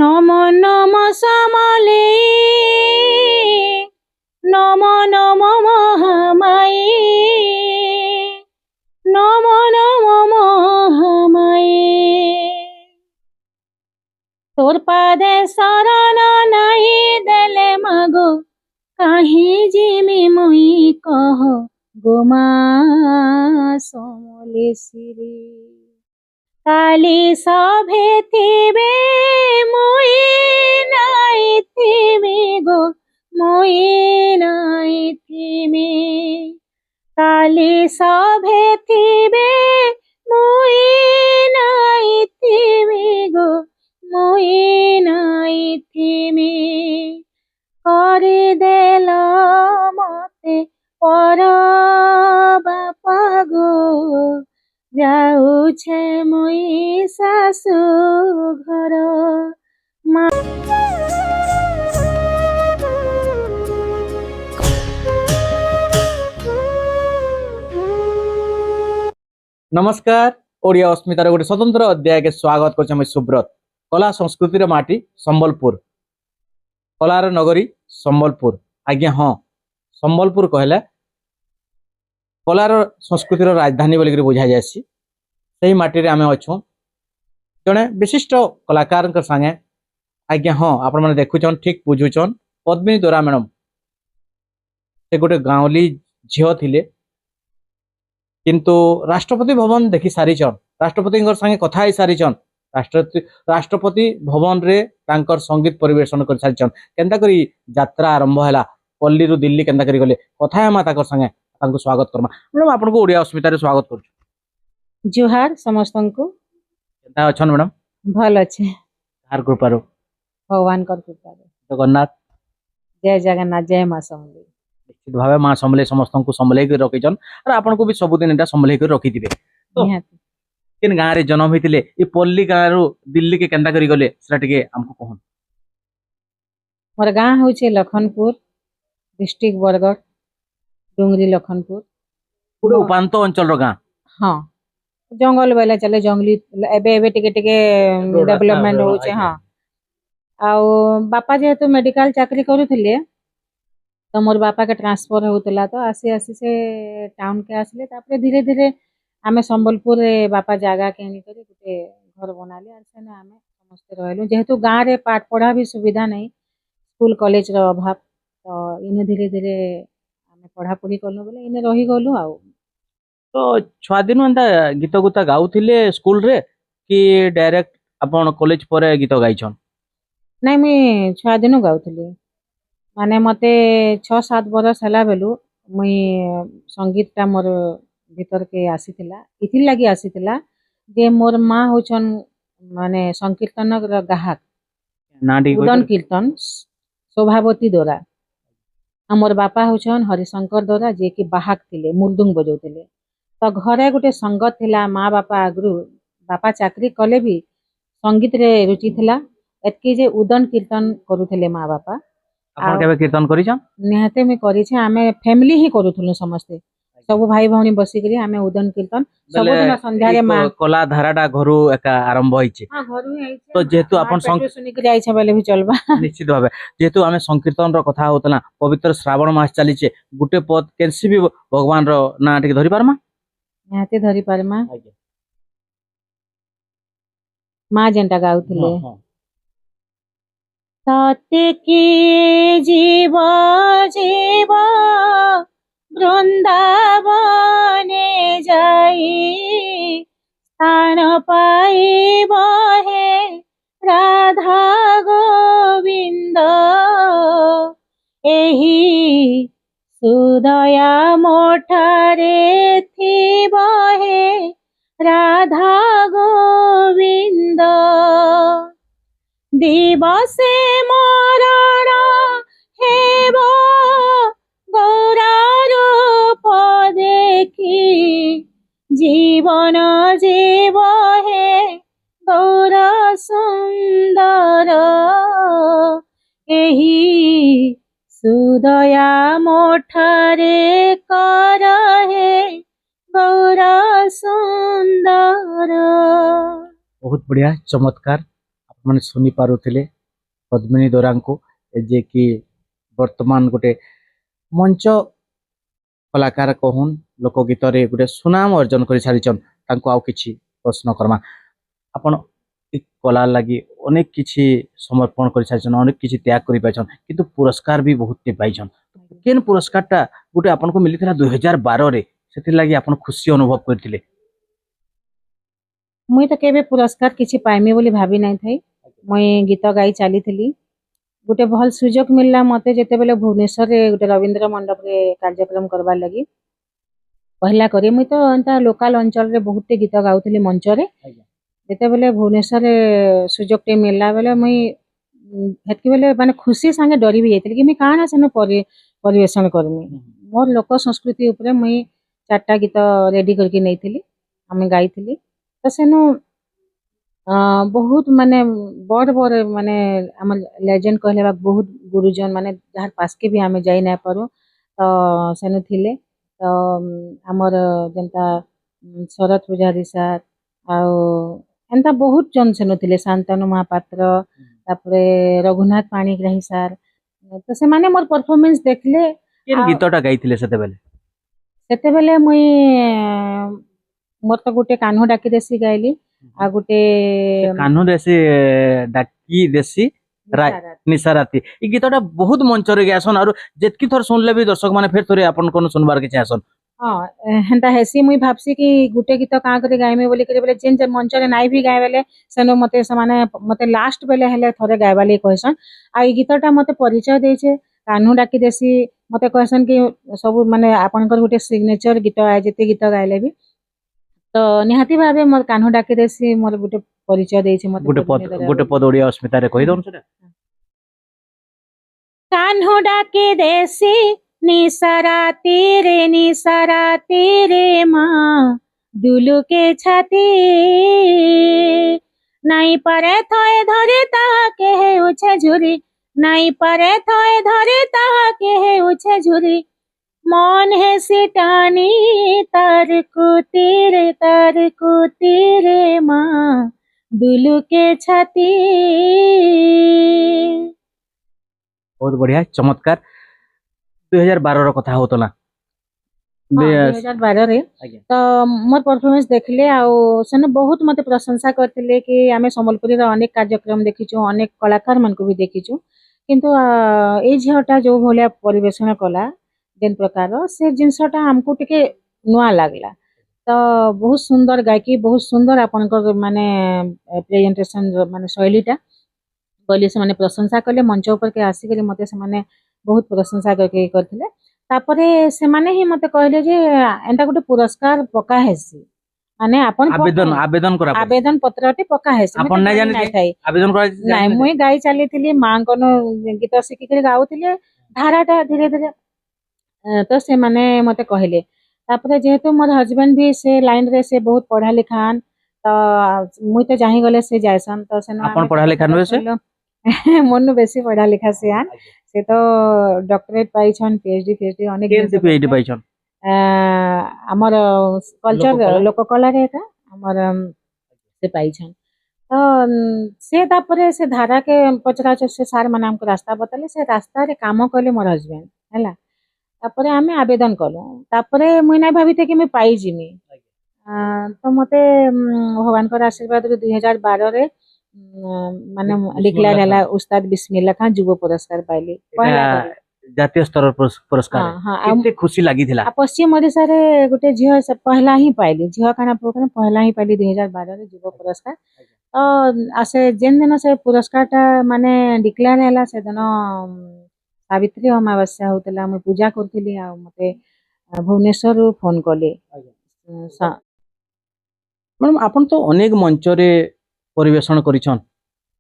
নম নম শ্যামলে নম নম মহামায়ে নম নম মহামায়ে তোর পাদে শরণ নাই দেলে মাগো কাহি জিমি মুই কহ গোমা সমলেশ্বরী কালি সভে থিবে মুই নাই থিমি গো মুই নাই থিমি কালি সভে থিবে মুই নাই থিমি গো মুই নাই থিমি করে দেল মতে পর বাপা গো যাউছে মুই শাশু ঘর মা। नमस्कार ओडिया अस्मितार गोटे स्वतंत्र अध्याय के स्वागत कर सुब्रत कला संस्कृतिर माटी संबलपुर कलार नगरी संबलपुर आज्ञा हाँ संबलपुर कहले कलार संस्कृतिर राजधानी बोलिक बुझा जासी से माटी रे आमे अच्छू जड़े विशिष्ट कलाकार संगे आज्ञा हाँ आपण मैंने देखुन ठीक बुझुचन पद्मिनी दोरा मैडम से गोटे गाँवली झील थिले किंतु राष्ट्रपति भवन देखी सारीचन राष्ट्रपति संगे कथा ही सारीचन राष्ट्रपति भवन रे तांकर संगीत परिवेशन कर सारीचन केंता करी यात्रा आरंभ हैला पल्ली रु दिल्ली केंता करी गले कथा हेमा ताकर संगे तांको स्वागत करमा मैडम आपन को ओडिया अस्मिता रे स्वागत करछु जुहार समस्तन को केंता अछन मैडम भल अच्छे तार कृपा रो भगवान कर कृपा जगन्नाथ जय जगन्नाथ जय मां समले निश्चित भाव माँ सम्ले समस्त को सम्ले रखीचन और आपन को भी सबुदिन एटा सम्ले रखी दिबे तो किन गाँव रे जन्म होइतिले ई पल्ली गाँव रु दिल्ली के केंता करी गले सेटा टिके हमको कहन मोर गाँ होचे लखनपुर डिस्ट्रिक्ट बरगढ़ डुंगरी लखनपुर पूरे उपांत अंचल रो गाँ हाँ जंगल वाला चले जंगली एबे एबे टिके टिके डेवलपमेंट होचे हाँ आउ बापा जेहेतु मेडिकल चाकरी करूथिले तो मोर बापा के ट्रांसफर होता तो आसी आसी से टाउन के आसले तापरे धीरे धीरे आमे संबलपुर रे बापा जागा किनी करे गोटे घर बनाले और सेने आमे समस्त रहलु जेहेतु गाँ रे पाठ पढ़ा भी सुविधा नहीं स्कूल कॉलेज रो अभाव तो इने धीरे धीरे आमे पढ़ा पढ़ी करलु बोले इने रही गलु आउ तो छुआ दिन एंता गीत गुता गाउथिले स्कूल रे कि डायरेक्ट अपन कॉलेज पर गीत गाइछन नहीं मुई छुआ दिनु गाउथली माने मते 6-7 बरस हला बेलु मुई संगीत टा मोर भीतर के आसीथिला इथिर लागी आसीथिला जे मोर माँ होछन माने संकीर्तन गाहक नाडी उदन कीर्तन शोभावती दोरा हमर बापा होछन हरिशंकर दोरा जे कि बाहक थिले मुर्दुंग बजौथिले तो घरे गोटे संगत थिला माँ बापा आगरु बापा चाकरी कले भी संगीत रे रुचि थिला एतकी जे उदन कीर्तन करूथिले माँ बापा अपन केबे कीर्तन करिछन निहाते में करिछे आमे फैमिली ही करूथुनु समस्ते सब भाई भौणी बसी करी आमे उदन कीर्तन सब दिन संध्या रे मां कला धाराटा घरु एका आरंभ होइछे हां घरु आइछे तो जेहेतु अपन संगीत सुनि करी आइछे बोले भी चलबा निश्चित भाबे जेहेतु आमे संकीर्तन रो कथा होतला पवित्र श्रावण मास चलीछे गुटे पद केनसी भी भगवान रो ना टिक धरि पारमा निहाते धरि पारमा मां जेंटा गाउथिले सत्य की जीव जीव वृंदावने जाई स्थान पाइब हे राधा गोविंद एही सुदया मोठरे थिब हे राधा गोविंद दिवसे मरण हेब गौरा रूप देखी जीवन जीव हे गौर सुंदर एही सुदया मोठरे कर हे गौर सुंदर बहुत बढ़िया चमत्कार ମାନେ ଶୁଣି ପାରୁଥିଲେ ପଦ୍ମିନୀ ଦୋରାଙ୍କୁ ଯେ କି ବର୍ତ୍ତମାନ ଗୋଟେ ମଞ୍ଚ କଳାକାର କହୁନ୍ ଲୋକଗୀତରେ ଗୋଟେ ସୁନାମ ଅର୍ଜନ କରି ସାରିଛନ୍ ତାଙ୍କୁ ଆଉ କିଛି ପ୍ରଶ୍ନ କର୍ମା ଆପଣ ଏ କଲା ଲାଗି ଅନେକ କିଛି ସମର୍ପଣ କରି ସାରିଛନ୍ ଅନେକ କିଛି ତ୍ୟାଗ କରି ପାଇଛନ୍ କିନ୍ତୁ ପୁରସ୍କାର ବି ବହୁତ ପାଇଛନ୍ କେନ୍ ପୁରସ୍କାରଟା ଗୋଟେ ଆପଣଙ୍କୁ ମିଳିଥିଲା 2012 ସେଥିଲାଗି ଆପଣ ଖୁସି ଅନୁଭବ କରିଥିଲେ ମୁଇଁ ତ କେବେ ପୁରସ୍କାର କିଛି ପାଇମି ବୋଲି ଭାବି ନାଇଁ ଥାଇ ମୁଇଁ ଗୀତ ଗାଇ ଚାଲିଥିଲି ଗୋଟେ ଭଲ ସୁଯୋଗ ମିଳିଲା ମତେ ଯେତେବେଳେ ଭୁବନେଶ୍ୱରରେ ଗୋଟେ ରବୀନ୍ଦ୍ର ମଣ୍ଡପରେ କାର୍ଯ୍ୟକ୍ରମ କରବାର ଲାଗି ପହିଲା କରି ମୁଇଁ ତ ଏନ୍ତା ଲୋକାଲ ଅଞ୍ଚଳରେ ବହୁତଟେ ଗୀତ ଗାଉଥିଲି ମଞ୍ଚରେ ଆଜ୍ଞା। ଯେତେବେଳେ ଭୁବନେଶ୍ୱରରେ ସୁଯୋଗଟେ ମିଳିଲା ବେଲେ ମୁଇଁ ହେତ୍କି ବେଲେ ମାନେ ଖୁସି ସାଙ୍ଗେ ଡରି ବି ଯାଇଥିଲି କି ମୁଇଁ କାଣା ସେନ ପରିବେଷଣ କରମି ମୋର ଲୋକ ସଂସ୍କୃତି ଉପରେ ମୁଇଁ 4ଟା ଗୀତ ରେଡି କରିକି ନେଇଥିଲି ଆମେ ଗାଇଥିଲି ତ ସେନୁ ବହୁତ ମାନେ ବଡ଼ ବଡ଼ ମାନେ ଆମର ଲେଜେଣ୍ଡ କହିଲେ ବା ବହୁତ ଗୁରୁଜନ ମାନେ ଯାହାର ପାସକେ ବି ଆମେ ଯାଇ ନାଇଁ ପାରୁ ତ ସେନୁ ଥିଲେ ତ ଆମର ଯେନ୍ତା ଶରତ ପୂଜାରୀ ସାର୍ ଆଉ ଏନ୍ତା ବହୁତ ଜନ ସେନୁ ଥିଲେ ଶାନ୍ତନୁ ମହାପାତ୍ର ତାପରେ ରଘୁନାଥ ପାଣିଗ୍ରାହୀ ସାର୍ ତ ସେମାନେ ମୋର ପରଫରମେନ୍ସ ଦେଖିଲେ କେନ୍ ଆଉ ଗୀତଟା ଗାଇଥିଲେ ସେତେବେଳେ ସେତେବେଳେ ମୁଇଁ ମୋର ତ ଗୋଟେ କାହ୍ନୁ ଡାକି ଦେସି ଗାଇଲି ଆଉ ଗୋଟେ ସେ କାହ୍ନୁ ଦେଶୀ ଡାକି ଦେଶୀ ନିଶାରାତ। ନିଶା ରାତି ଏ ଗୀତଟା ବହୁତ ମଞ୍ଚରେ ଗାସନ୍ ଆଉ ଯେତିକି ଥର ଶୁଣିଲେ ବି ଦର୍ଶକ ମାନେ ଫେର ଥରେ ଆପଣଙ୍କ ଶୁଣବାର କିଛି ଆସନ୍ ହଁ ହେନ୍ତା ହେସି ମୁଇଁ ଭାବସି କି ଗୁଟେ ଗୀତ କାଁ କରି ଗାଇମି ବୋଲି କରି ବେଲେ ଯେନ୍ ମଞ୍ଚରେ ନାଇଁ ବି ଗାଏ ବେଲେ ସେନୁ ମତେ ସେମାନେ ମତେ ଲାଷ୍ଟ ବେଲେ ହେଲେ ଥରେ ଗାଇବା ଲାଗି କହିସନ୍ ଆଉ ଏଇ ଗୀତଟା ମତେ ପରିଚୟ ଦେଇଛେ କାହ୍ନୁ ଡାକି ଦେସି ମତେ କହିସନ୍ କି ସବୁ ମାନେ ଆପଣଙ୍କର ଗୋଟେ ସିଗ୍ନେଚର ଗୀତ ଯେତେ ଗୀତ ଗାଇଲେ ବି ତ ନିହାତି ଭାବେ ମୋର କାହ୍ନୁ ଡାକି ଦେସି ମୋର ଗୋଟେ ପରିଚୟ ଦେଇଛି ମତେ ଗୋଟେ ପଦ ଓଡ଼ିଆ ଅସ୍ମିତାରେ କହିଦଉନ୍ ସେଟା कान्हो डाके देसी निसरा तेरे माँ दुलु के छाती नाई परे थोए धरे ताके है उछे झुरी नाई परे थोए धरे ताके है उछे झुरी मौन है सिटानी तार को तेरे माँ दुलु के छाती ବହୁତ ବଢିଆ ଚମତ୍କାର 2012 କଥା ହଉଥିଲା ହଁ 2012 ଆଜ୍ଞା ତ ମୋର ପରଫରମେନ୍ସ ଦେଖିଲେ ଆଉ ସେନେ ବହୁତ ମତେ ପ୍ରଶଂସା କରିଥିଲେ କି ଆମେ ସମ୍ବଲପୁରୀର ଅନେକ କାର୍ଯ୍ୟକ୍ରମ ଦେଖିଛୁ ଅନେକ କଳାକାର ମାନଙ୍କୁ ବି ଦେଖିଛୁ କିନ୍ତୁ ଏଇ ଝିଅଟା ଯୋଉ ଭଳିଆ ପରିବେଷଣ କଲା ଯେନ୍ ପ୍ରକାର ସେ ଜିନିଷଟା ଆମକୁ ଟିକେ ନୂଆ ଲାଗିଲା ତ ବହୁତ ସୁନ୍ଦର ଗାଇକି ବହୁତ ସୁନ୍ଦର ଆପଣଙ୍କର ମାନେ ପ୍ରେଜେଣ୍ଟେସନ ମାନେ ଶୈଳୀଟା କହିଲେ ସେମାନେ ପ୍ରଶଂସା କଲେ ମଞ୍ଚ ଉପରକେ ଆସିକରି ମତେ ସେମାନେ ବହୁତ ପ୍ରଶଂସା କରିଥିଲେ ତାପରେ ସେମାନେ ହିଁ ମତେ କହିଲେ ଯେ ଏନ୍ତା ଗୋଟେ ପୁରସ୍କାର ପକା ହେସି ମାନେ ଆପଣ ଆବେଦନ ପତ୍ରଟେ ପକା ହେସି ଆପଣ ନାଇଁ ଜାଣି ଥାଇ ଆବେଦନ ନାଇଁ ମୁଇଁ ଗାଇ ଚାଲିଥିଲି ମାଙ୍କର ଗୀତ ଶିଖିକରି ଗାଉଥିଲେ ଧାରାଟା ଧୀରେ ଧୀରେ ତ ସେମାନେ ମତେ କହିଲେ ତାପରେ ଯେହେତୁ ମୋର ହଜବେଣ୍ଡ ବି ସେ ଲାଇନରେ ସେ ବହୁତ ପଢା ଲିଖାନ୍ ତ ମୁଇଁ ତ ଚାହିଁ ଗଲେ ସେ ଯାଏସନ୍ ତ ସେନ ଆପଣ ପଢା ଲେଖା ନୁହେଁ ସେ ମନୁ ବେଶୀ ପଢା ଲେଖା ସିଆନ୍ ସେ ତ ଡକ୍ଟରେଟ ପାଇଛନ୍ ପିଏଚଡି ଅନେକ କେମିତି ପିଏଚଡି ପାଇଛନ୍ ଆମର କଲଚର ଲୋକକଳାରେ ଏକା ଆମର ସେ ପାଇଛନ୍ ତ ସେ ତାପରେ ସେ ଧାରାକେ ପଚରାଛ ସେ ସାର୍ ମାନେ ଆମକୁ ରାସ୍ତା ବତାଲେ ସେ ରାସ୍ତାରେ କାମ କଲେ ମୋର ହଜବେଣ୍ଡ ହେଲା ତାପରେ ଆମେ ଆବେଦନ କଲୁ ତାପରେ ମୁଇଁ ନାଇଁ ଭାବିथे କି ମୁଇଁ ପାଇଯିମି ତ ମତେ ଭଗବାନଙ୍କର ଆଶୀର୍ବାଦରୁ 2012 ମାନେ ଡିକ୍ଲେୟାର ହେଲା ଉସ୍ତାଦ ବିସ୍ମିଲ୍ଲା ଖାଁ ଯୁବ ପୁରସ୍କାର ପାଇଲି ଜାତୀୟ ସ୍ତର ପୁରସ୍କାର କେତେ ଖୁସି ଲାଗିଥିଲା ପଶ୍ଚିମ ଓଡିଶାରେ ଗୋଟେ ଝିଅ ପହଲା ହିଁ ପାଇଲି ଝିଅ କାଣା ପୁଅ କାଣା ପହଲା ହିଁ ପାଇଲି 2012 ଯୁବ ପୁରସ୍କାର ତ ସେ ଯେନ୍ ଦିନ ସେ ପୁରସ୍କାରଟା ମାନେ ଡିକ୍ଲେୟାର ହେଲା ସେଦିନ ସାବିତ୍ରୀ ଅମାବାସ୍ୟା ହଉଥିଲା ମୁଇଁ ପୂଜା କରୁଥିଲି ଆଉ ମତେ ଭୁବନେଶ୍ୱରରୁ ଫୋନ କଲେ ମ୍ୟାଡ଼ାମ ଆପଣ ତ ଅନେକ ମଞ୍ଚରେ ପରିବେଷଣ କରିଛନ୍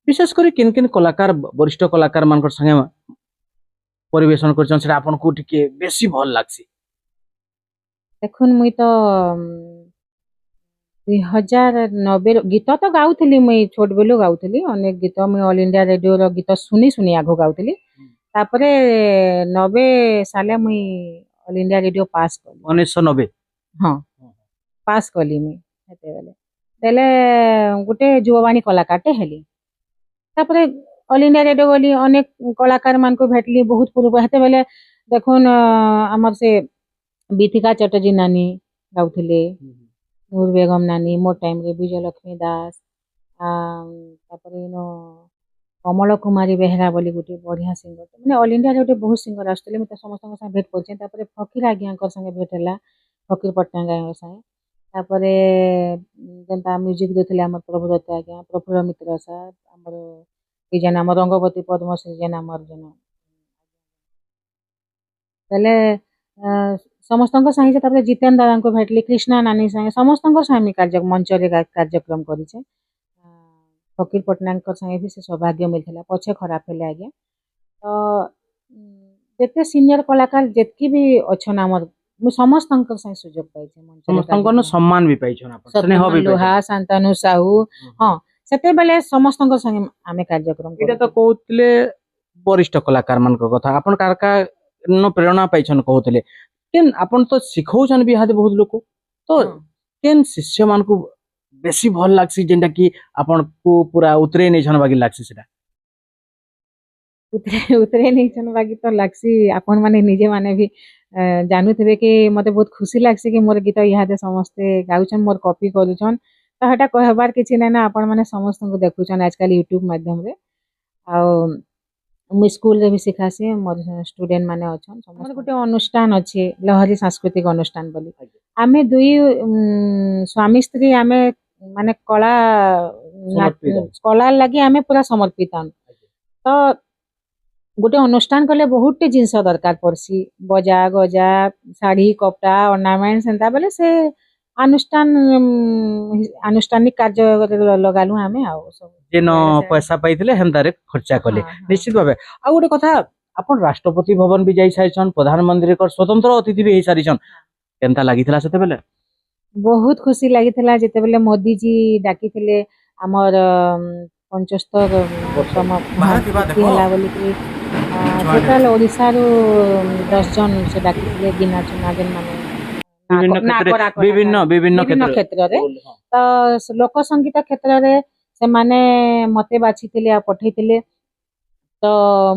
ବିଶେଷ କରି କେନ୍ କେନ୍ କଳାକାର ବରିଷ୍ଠ କଳାକାର ମାନଙ୍କର ସାଙ୍ଗେ ପରିବେଷଣ କରିଛନ୍ ସେଟା ଆପଣଙ୍କୁ ଟିକେ ବେଶୀ ଭଲ ଲାଗସି ଦେଖୁନ୍ ମୁଇଁ ତ 2090 ଗୀତ ତ ଗାଉଥିଲି ମୁଇଁ ଛୋଟ ବେଲୁ ଗାଉଥିଲି ଅନେକ ଗୀତ ମୁଇଁ ଅଲ ଇଣ୍ଡିଆ ରେଡିଓର ଗୀତ ଶୁଣି ଆଗ ଗାଉଥିଲି ତାପରେ 90 ସାଲେ ମୁଇଁ ଅଲ ଇଣ୍ଡିଆ ରେଡିଓ ପାସ୍ କଲି 1990 ହଁ ପାସ୍ କଲି ମୁଇଁ ସେତେବେଳେ ବେଲେ ଗୋଟେ ଯୁବବାଣୀ କଳାକାରଟେ ହେଲି तापरे ऑल इंडिया रेडियो गली अनेक कलाकार मान को भेटली बहुत पूर्व हेते बेले देखुन हमर से बीथिका चटर्जी नानी गाउथिले नूर बेगम नानी मोर टाइम रे विजय लक्ष्मी दास तापरे नो कमल कुमारी बेहरा बोली गोटे बढ़िया सिंगर माने ऑल इंडिया रे गोटे बहुत सिंगर आसले मते समस्त संगे भेट करछे तापरे फकीर आज्ञा संगे भेट होला फकीर पट्टनायक संगे तापरे जेनता म्यूजिक देथिले हमर प्रभुदत्त आज्ञा प्रफुल्ल मित्र साहब हमर कि जेन हमर रंगवती पद्मश्री जेन हमर जेन तले समस्तଙ୍କ साहित्य तापरे जितेन दादा को भेटली कृष्णा नानी संगे समस्तଙ୍କ सामी कार्य मंच रे कार्यक्रम करिछे फकीर पट्टनायक संगे भी से सौभाग्य मिलथिला पछे खराब हेले आज्ञा तो जेते सीनियर कलाकार जेतकी भी अछन हमर मु समस्तଙ୍କ संगे सुयोग पाइछे मंच समस्तन सम्मान भी पाइछन आपण स्नेह भी लोहा शांतानु साहू हां सेते बेले समस्तଙ୍କ संगे आमे कार्यक्रम एटा तो कहउतले वरिष्ठ कलाकार मान को कथा आपण कारका न प्रेरणा पाइछन कहउतले केन आपण तो सिखौछन भी हाते बहुत लोक तो केन शिष्य मान को बेसी भल लागसी जेंटा कि आपण को पूरा उतरे नै छन बागी लागसी सेटा उतरे उतरे नहीं छन बाकी तो लागसी आपण माने निजे माने भी जानू थे कि मते बहुत खुशी लागसी कि मोर गीत इहादे समस्ते गाउछन मोर कॉपी करूछन तो हटा कहबार किछि नै ना आपण माने समस्त को देखुछन आजकल यूट्यूब माध्यम रे आ मु स्कूल रे भी सिखासी मोर स्टूडेंट माने अछन समस्त गोटे अनुष्ठान अछि लहरी सांस्कृतिक अनुष्ठान बोली आमे दुई स्वामी स्त्री आमे माने कला लगी आमे पूरा समर्पित तो गोटे अनुष्ठान कले बहुत जिनस दरकार पड़सी बजा गजा शाढ़ी कपड़ा ऑर्नामेंट सेंता बेले से अनुष्ठान अनुष्ठानिक कार्य लगालु आमे आ सब जेन पैसा पाइथिले हेंतारे खर्चा कले निश्चित भाबे आ गोटे कथा आपण राष्ट्रपति भवन भी जाई साइछन प्रधानमंत्री को स्वतंत्र अतिथि भी हे सारिछन केनता लागिथिला सेते बेले बहुत खुशी लागिथिला जेते बेले मोदी जी डाकिथिले हमर 75 होला बोली कि टोटल ओडिसा रो 10 जन से डाकिथिले बिना चुना जेन माने विभिन्न विभिन्न क्षेत्र रे तो लोक संगीत क्षेत्र रे से माने मते बाछिथिले आ पठैथिले तो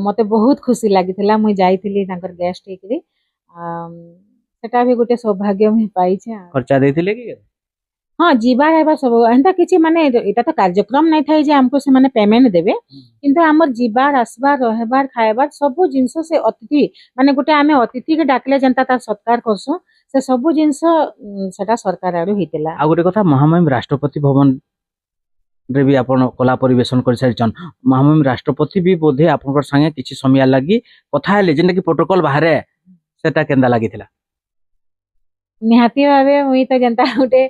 मते बहुत खुशी लागिथिला मुई जाईथिली तांकर गेस्ट हेकरी सेटा भी गोटे सौभाग्य में पाइछे खर्चा देथिले कि हाँ जीवा हेबा सब एंता किछि माने एटा तो कार्यक्रम नै थाई जे हमको से माने पेमेंट देबे किंतु हमर जीवार आसबार रहबार खायबार सब जिंस से अतिथि माने गोटे आमे अतिथि के डाकले जनता ता सत्कार करसु से सब जिंस सेटा सरकार आडू हितेला आ गोटे कथा महामहिम राष्ट्रपति भवन रे भी आपण कला परिवेशन कर सारिछन महामहिम राष्ट्रपति भी बोधे आपनकर संगे किछि समय लागि कथा हेले जेंटा कि प्रोटोकॉल बाहरे सेटा केंदा लागिथिला निहाती भावे मुई तो जनता गोटे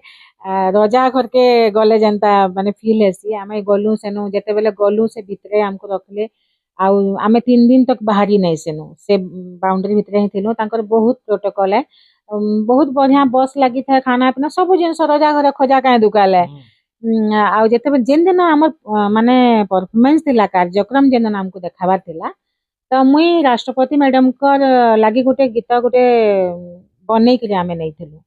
रजा घर के गले जनता माने फील हेसी आमे गलु सेनु जेते बेले गलु से भितरे हमको रखले आउ आमे 3 दिन तक बाहरी नै सेनु से बाउंड्री भितरे ही थिनु तांकर बहुत प्रोटोकॉल है बहुत बढ़िया बस लागि था खाना पीना सब जिनस रजा घर खोजा काहे दुकाले आउ जेते बेले जेन दिन हमर माने परफॉर्मेंस थिला कार्यक्रम जेन दिन हमको देखाबार थिला तो मुई राष्ट्रपति मैडम कर लागि गोटे गीत गोटे बनै के आमे नै थिलु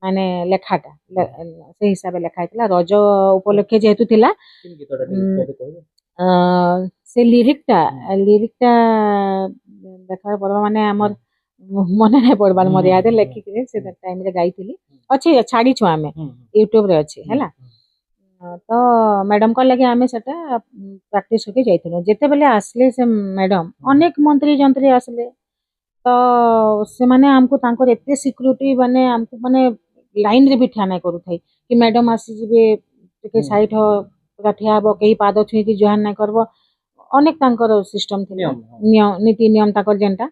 माने लेखाटा से हिसाब लेखा थिला रज उपलक्ष्य जेहेतु थिला से लिरिकटा देखार पड़बा माने हमर मने नै पड़बार मोर याद लेखि के से टाइम रे गाइथिली अछि छाडी छु आमे यूट्यूब रे अछि हैला तो मैडम को लगे आमे सेटा प्रैक्टिस होके जाइथिलो जेते बेले आसले से मैडम अनेक मंत्री जंत्री आसले तो से माने हमको तांकर एते सिक्योरिटी माने हमको माने लाइन रे भी ठिया नै करू थाई कि मैडम आसी जिबे के साइड हो पूरा ठिया हो केही पाद छुई कि जोहान नै करबो अनेक तांकर सिस्टम थिला नियम नीति नियम तांकर जेंटा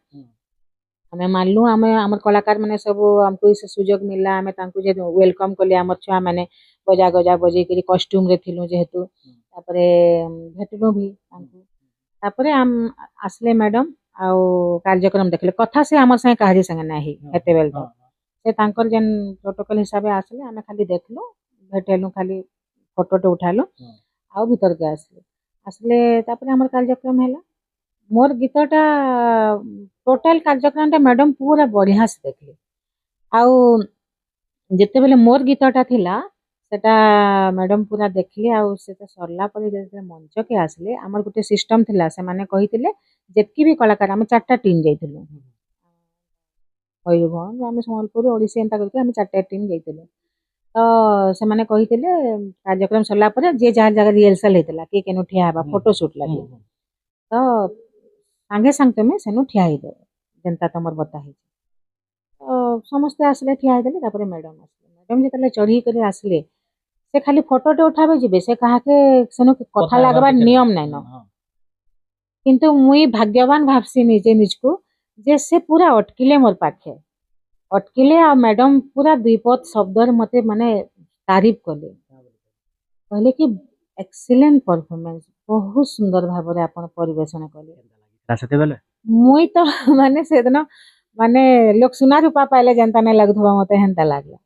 हमें मानलु हमें हमर कलाकार माने सब हमको इस सुयोग मिलला हमें तांको जे वेलकम करले हमर छुआ माने बजा गजा बजे करी कॉस्ट्यूम रे थिलु जेहेतु तापरे भेटलु भी तांको तापरे हम आसले मैडम आ कार्यक्रम देखले कथा से हमर संगे काहरी संगे नाही हेते बेल तो से तांकर जेन प्रोटोकॉल हिसाबे आसले हमें खाली देखलु भेटेलु खाली फोटो तो उठालु आ भीतर के आसले तापरे हमर कार्यक्रम हैला मोर गीतटा टोटल कार्यक्रम मैडम पूरा बढ़िया से देखले आउ जेते बेले मोर गीतटा थिला ସେଟା ମ୍ୟାଡମ୍ ପୁରା ଦେଖିଲେ ଆଉ ସେଟା ସରିଲା ପରେ ଯେତେବେଳେ ମଞ୍ଚକେ ଆସିଲେ ଆମର ଗୋଟେ ସିଷ୍ଟମ ଥିଲା ସେମାନେ କହିଥିଲେ ଯେତିକି ବି କଳାକାର ଆମେ 4ଟା ଟିମ୍ ଯାଇଥିଲୁ ମୟୂରଭଞ୍ଜ ଆମେ ସମ୍ବଲପୁର ଓଡ଼ିଶୀ ଏନ୍ତା କରିକି ଆମେ 4ଟା ଟିମ୍ ଯାଇଥିଲୁ ତ ସେମାନେ କହିଥିଲେ କାର୍ଯ୍ୟକ୍ରମ ସରିଲା ପରେ ଯିଏ ଯାହାର ଜାଗା ରିହର୍ସାଲ ହେଇଥିଲା କିଏ କେନ ଠିଆ ହେବା ଫଟୋ ସୁଟ୍ ଲାଗି ତ ସାଙ୍ଗେ ସାଙ୍ଗେ ତମେ ସେନୁ ଠିଆ ହେଇଯାଅ ଯେନ୍ତା ତମର ବତା ହେଇଛି ତ ସମସ୍ତେ ଆସିଲେ ଠିଆ ହେଇଦେଲେ ତାପରେ ମ୍ୟାଡମ୍ ଆସିଲେ ମ୍ୟାଡମ୍ ଯେତେବେଳେ ଚଢ଼ି କରି ଆସିଲେ ସେ ଖାଲି ଫଟୋଟେ ଉଠାବେ ଯିବେ ସେ କାହାକେ ସେନୁ କଥା ଲାଗବାର ନିୟମ ନାଇଁନ କିନ୍ତୁ ମୁଇଁ ଭାଗ୍ୟବାନ ଭାବସି ନିଜେ ନିଜକୁ ଯେ ସେ ପୁରା ଅଟକିଲେ ମୋर ପାଖେ ଅଟକିଲେ ଆଉ ମ୍ୟାଡମ୍ ପୁରା ଦୁଇପଦ ଶବ୍ଦରେ ମତେ ମାନେ ତାରିଫ କଲେ କହିଲେ କି ଏକ୍ସିଲେଣ୍ଟ ପରଫର୍ମାନ୍ସ ବହୁତ ସୁନ୍ଦର ଭାବରେ ଆପଣ ପରିବେଷଣ କଲେ ସେତେବେଳେ ମୁଇଁ ତ ମାନେ ସେଦିନ ମାନେ ଲୋକ ସୁନା ରୂପା ପାଇଲେ ଯେନ୍ତା ନାଇଁ ଲାଗୁଥିବା ମତେ ହେନ୍ତା ଲାଗଲା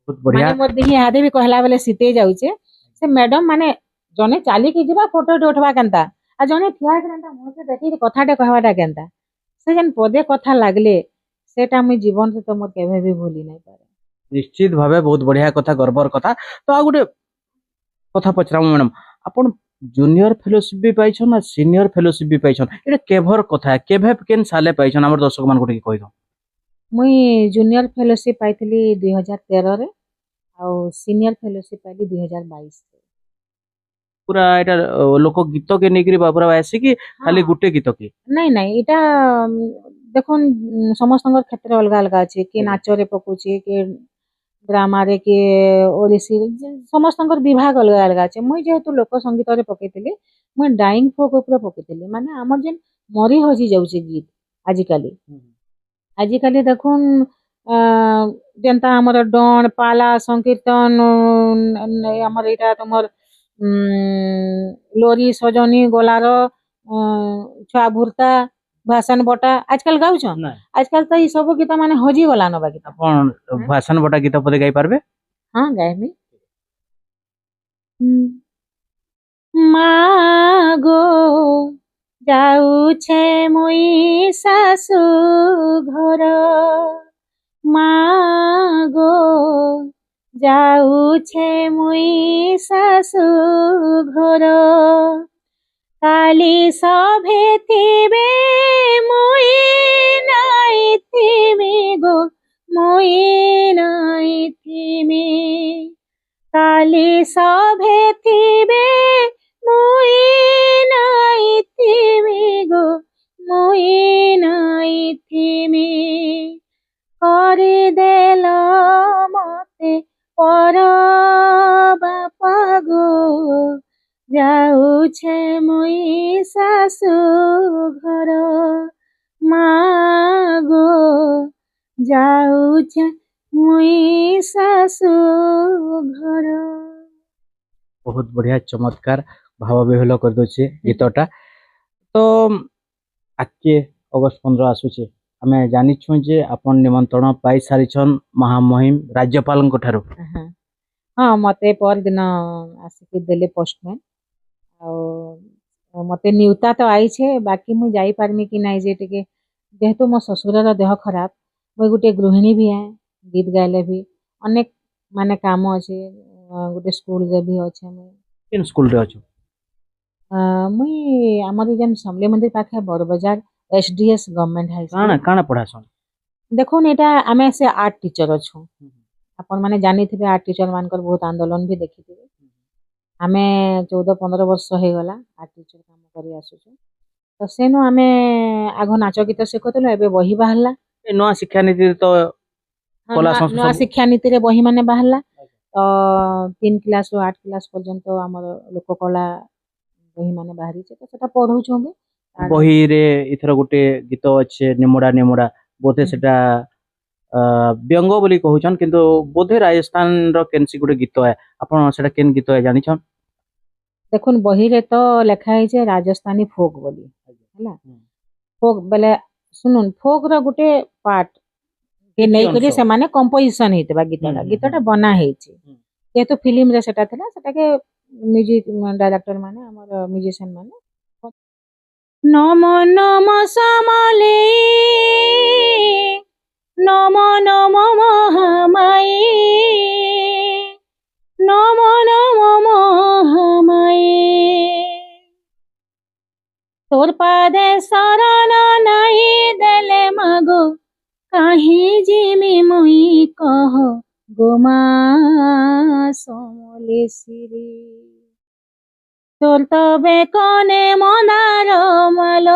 ବହୁତ ବଢିଆ ମାନେ ମୋर ଦିହି ହାତେ ବି କହିଲା ବେଲେ ଶୀତେଇ ଯାଉଛେ ସେ ମ୍ୟାଡମ୍ ମାନେ ଜଣେ ଚାଲିକି ଯିବା ଫଟୋଟେ ଉଠବା କେନ୍ତା ଆଉ ଜଣେ ଠିଆ ହେଇକି କେନ୍ତା ମୁହଁକେ ଦେଖିକି କଥାଟେ କହିବାଟା କେନ୍ତା ସେ ଯେନ୍ ପଦେ କଥା ଲାଗଲେ ସେଟା ମୁଇଁ ଜୀବନରେ ତ ମୋର୍ କେବେ ବି ଭୁଲି ନାଇଁ ପାରେ ନିଶ୍ଚିତ ଭାବେ ବହୁତ ବଢିଆ କଥା ଗର୍ବର କଥା ତ ଆଉ ଗୋଟେ କଥା ପଚରାମ ମ୍ୟାଡମ୍ ଆପଣ ଜୁନିୟର ଫେଲୋସିପ ବି ପାଇଛନ୍ ନା ସିନିୟର ଫେଲୋସିପ ବି ପାଇଛନ୍ ଏଇଟା କେଭର କଥା କେଭେ କେନ୍ ସାଲେ ପାଇଛନ୍ ଆମର ଦର୍ଶକ ମାନଙ୍କୁ ଟିକେ କହିଦ ମୁଇଁ ଜୁନିୟର ଫେଲୋସିପ ପାଇଥିଲି 2013 ଆଉ ସିନିୟର ଫେଲୋସିପ ପାଇଲି 2022 ପୁରା ଏଇଟା ଲୋକ ଗୀତ କେ ନେଇକରି ପୁରା ଆସିକି ଖାଲି ଗୋଟେ ଗୀତ କି ନାଇଁ ନାଇଁ ଏଇଟା ଦେଖୁନ୍ ସମସ୍ତଙ୍କର କ୍ଷେତ୍ର ଅଲଗା ଅଲଗା ଅଛି କିଏ ଆଜ୍ଞା। ନାଚରେ ପକଉଛି କିଏ ଡ୍ରାମାରେ କିଏ ଓଡ଼ିଶୀ ସମସ୍ତଙ୍କର ବିଭାଗ ଅଲଗା ଅଲଗା ଅଛି ମୁଇଁ ଯେହେତୁ ଲୋକ ସଙ୍ଗୀତରେ ପକେଇଥିଲି ମୁଇଁ ଡାଇଂ ଫୋକ୍ ଉପରେ ପକେଇଥିଲି ମାନେ ଆମର ଯେନ୍ ମରି ହଜି ଯାଉଛି ଗୀତ ଆଜିକାଲି ଦେଖୁନ୍ ଯେନ୍ତା ଆମର ଡଣ ପାଲା ସଂକୀର୍ତ୍ତନ ଆମର ଏଇଟା ତମର ଲୋରି ସଜনী ଗୋଲାର ଛୁଆ ଭୁର୍ତା ଭାଷଣ ବଟା ଆଜକାଲ ଗାଉଛନ୍ ନାଇଁ ଆଜକାଲ ତ ଏଇ ସବୁ ଗୀତ ମାନେ ହଜି ଗଲାନ ବାକି ଆପଣ ଭାଷଣ ବଟା ଗୀତ ପଦେ ଗାଇ ପାରବେ ହଁ ଗାଇବି ମାଗୋ ଯାଉଛେ ମୁଇଁ ଶାଶୁ ଘର ମାଗୋ ଯାଉଛେ ମୁଇଁ ଶାଶୁ ଘର କାଲି ସଭେ ଥିବେ ମୁଇଁ ନାଇଁ ଥିମି ଗো মুই নাই থিমি কালি সভে থিবে মুই নাই থিমি গো মুই নাই থিমি করে দেল মতে পর বাপা গো যাউছে মুই শাশু ঘর মা গো ଯାଉଛେ ମୁଇଁ ଶାଶୁ ଘର ବହୁତ ବଢିଆ ଚମତ୍କାର ଭାବ ବିହ୍ୱଲ କରିଦଉଛି ଗୀତଟା ତ ଆଗକେ ଅଗଷ୍ଟ 15 ଆସୁଛେ ଆମେ ଜାଣିଛୁ ଯେ ଆପଣ ନିମନ୍ତ୍ରଣ ପାଇ ସାରିଛନ୍ ମହାମହିମ ରାଜ୍ୟପାଳଙ୍କ ଠାରୁ ହଁ ମତେ ପରଦିନ ଆସିକି ଦେଲେ ପୋଷ୍ଟମ୍ୟାନ୍ ଆଉ ମତେ ନ୍ୟୁତା ତ ଆଇଛେ ବାକି ମୁଁ ଯାଇପାରମି କି ନାଇଁ ଯେ ଟିକେ ଯେହେତୁ ମୋ ଶ୍ୱଶୁରର ଦେହ ଖରାପ ମୁଇଁ ଗୋଟେ ଗୃହିଣୀ ବି ଆଏ ଗୀତ ଗାଇଲେ ବି ଅନେକ ମାନେ କାମ ଅଛି ଗୋଟେ ସ୍କୁଲରେ ବି ଅଛେ ମୁଇଁ କେନ୍ ସ୍କୁଲରେ ଅଛୁ ମୁଇଁ ଆମର ଯେନ୍ ସମଲେଇ ମନ୍ଦିର ପାଖେ ବଡ଼ବଜାର SDS ଗଭର୍ଣ୍ଣମେଣ୍ଟ ହାଇ କାଣା ସ୍କୁଲ କାଣା ପଢାସନ୍ ଦେଖୁନ୍ ଏଇଟା ଆମେ ସେ ଆର୍ଟ ଟିଚର ଅଛୁ ଆପଣ ମାନେ ଜାଣିଥିବେ ଆର୍ଟ ଟିଚର ମାନଙ୍କର ବହୁତ ଆନ୍ଦୋଳନ ବି ଦେଖିଥିବେ ଆମେ 14-15 ବର୍ଷ ହେଇଗଲା ଆର୍ଟ ଟିଚର କାମ କରି ଆସୁଛୁ ତ ସେନୁ ଆମେ ଆଗ ନାଚ ଗୀତ ଶିଖୁଥିଲୁ ଏବେ ବହି ବାହାରିଲା ଏ ନୂଆ ଶିକ୍ଷାନୀତିରେ ତ କଲା ସଂସ୍କୃତି ନୂଆ ସବୁ ଶିକ୍ଷାନୀତିରେ ବହି ମାନେ ବାହାରିଲା ତ 3 କ୍ଲାସରୁ 8 କ୍ଲାସ ପର୍ଯ୍ୟନ୍ତ ଆମର ଲୋକକଳା ବହି ମାନେ ବାହାରିଛି ତ ସେଟା ପଢଉଛୁ ବି ବହିରେ ଏଥର ଗୋଟେ ଗୀତ ଅଛି ନିମୁଡା ନିମୁଡା ବୋଧେ ସେଟା ବ୍ୟଙ୍ଗ ବୋଲି କହୁଛନ୍ କିନ୍ତୁ ବୋଧେ ରାଜସ୍ଥାନର କେନ୍ସି ଗୋଟେ ଗୀତ ଏ ଆପଣ ସେଟା କେନ୍ ଗୀତ ଏ ଜାଣିଛନ୍ ଦେଖୁନ୍ ବହିରେ ତ ଲେଖା ହେଇଛି ରାଜସ୍ଥାନୀ ଫୋକ୍ ବୋଲି ହେଲା ଫୋକ୍ ବେଲେ ଶୁଣୁନ୍ ଫୋକ୍ ର ଗୋଟେ ପାର୍ଟ କେ ନେଇକରି ଅଂଶ। ସେମାନେ କମ୍ପୋଜିସନ ହେଇଥିବା ଗୀତଟା ଗୀତଟା ବନା ହେଇଛି ଯେହେତୁ ଫିଲ୍ମରେ ସେଟା ଥିଲା ସେଟାକେ ମ୍ୟୁଜିକ ଡାଇରେକ୍ଟର ମାନେ ଆମର ମ୍ୟୁଜିସିଆନ ମାନେ ନମ ନମ ସମଲେଇ ନମ ନମ ମହାମାଇ নমো নমো মহামায়ে তোর পাদে শরণ নাই দেলে মাগো কাহি জিমি মুই কহ গোমা সমলেশ্বরী তোর তবে কনে মন্দার মাল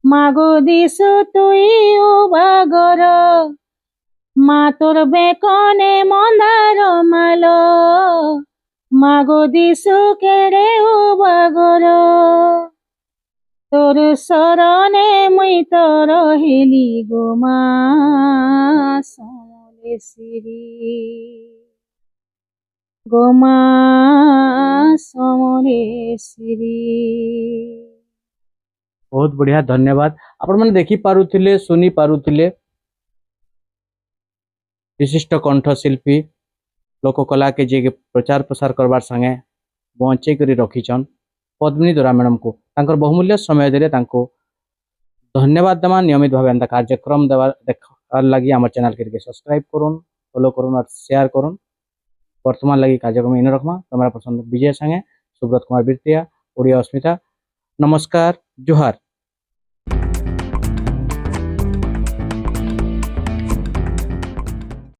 মাগো দিশু তুই উবাগর মা তোর বেকনে মন্দার মাল মাগো দিশু কেড়ে উবাগর তোর শরণে মুই তো রহিলি গো মা সমলেশ্বরী গো মা ସମଲେଶ୍ୱରୀ। ବହୁତ ବଢିଆ ଧନ୍ୟବାଦ। ଆପଣମାନେ ଦେଖିପାରୁଥିଲେ ଶୁଣି ପାରୁଥିଲେ ବିଶିଷ୍ଟ କଣ୍ଠଶିଳ୍ପୀ ଲୋକକଲାକେ ଯିଏ ପ୍ରଚାର ପ୍ରସାର କରବାର୍ ସାଙ୍ଗେ ବଞ୍ଚେଇ କରି ରଖିଛନ୍ ପଦ୍ମିନୀ ଦୋରା ମ୍ୟାଡ଼ାମକୁ ତାଙ୍କର ବହୁମୂଲ୍ୟ ସମୟ ଦେଲେ ତାଙ୍କୁ ଧନ୍ୟବାଦ ଦେମା। ନିୟମିତ ଭାବେ ଏନ୍ତା କାର୍ଯ୍ୟକ୍ରମ ଦେଖାର ଲାଗି আমার ଚ୍ୟାନେଲকে ଟିକେ ସବସ୍କ୍ରାଇବ କରୁନ୍, ଫଲୋ କରୁନ୍ আর ସେୟାର କରୁନ୍। ବର୍ତ୍ତମାନ ଲାଗି କାର୍ଯ୍ୟକ୍ରମ ଇନ ରଖମା। କ୍ୟାମେରା ପର୍ସନ ବିଜୟ ସାଙ୍ଗେ ସୁବ୍ରତ କୁମାର ବିରତିଆ, ଓଡ଼ିଆ ଅସ୍ମିତା। ନମସ୍କାର, ଜୁହାର।